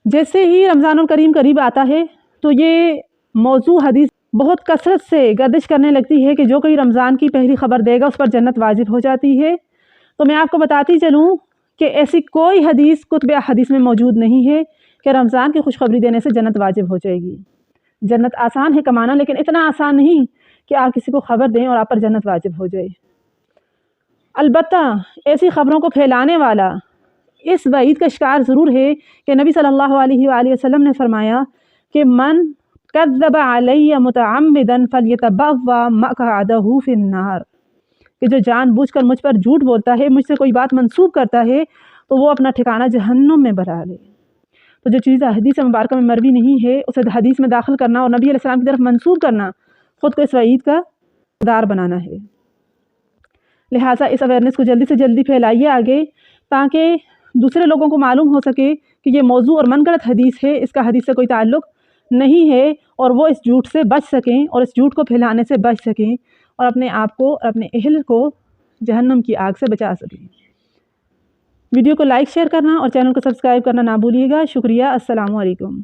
جیسے ہی رمضان الکریم قریب آتا ہے تو یہ موضوع حدیث بہت کثرت سے گردش کرنے لگتی ہے کہ جو کوئی رمضان کی پہلی خبر دے گا اس پر جنت واجب ہو جاتی ہے۔ تو میں آپ کو بتاتی چلوں کہ ایسی کوئی حدیث کتب حدیث میں موجود نہیں ہے کہ رمضان کی خوشخبری دینے سے جنت واجب ہو جائے گی۔ جنت آسان ہے کمانا، لیکن اتنا آسان نہیں کہ آپ کسی کو خبر دیں اور آپ پر جنت واجب ہو جائے۔ البتہ ایسی خبروں کو پھیلانے والا اس وعید کا شکار ضرور ہے کہ نبی صلی اللہ علیہ وآلہ وسلم نے فرمایا کہ من کذب علی متعمدا فلیتبوأ مقعدہ فی النار، کہ جو جان بوجھ کر مجھ پر جھوٹ بولتا ہے، مجھ سے کوئی بات منسوب کرتا ہے تو وہ اپنا ٹھکانہ جہنم میں بنا لے۔ تو جو چیز حدیث مبارکہ میں مروی نہیں ہے اسے حدیث میں داخل کرنا اور نبی علیہ السلام کی طرف منسوب کرنا خود کو اس وعید کا دار بنانا ہے۔ لہٰذا اس اویئرنیس کو جلدی سے جلدی پھیلائیے آگے، تاکہ دوسرے لوگوں کو معلوم ہو سکے کہ یہ موضوع اور من گڑت حدیث ہے، اس کا حدیث سے کوئی تعلق نہیں ہے، اور وہ اس جھوٹ سے بچ سکیں اور اس جھوٹ کو پھیلانے سے بچ سکیں اور اپنے آپ کو اور اپنے اہل کو جہنم کی آگ سے بچا سکیں۔ ویڈیو کو لائک شیئر کرنا اور چینل کو سبسکرائب کرنا نہ بھولیے گا۔ شکریہ۔ السلام علیکم۔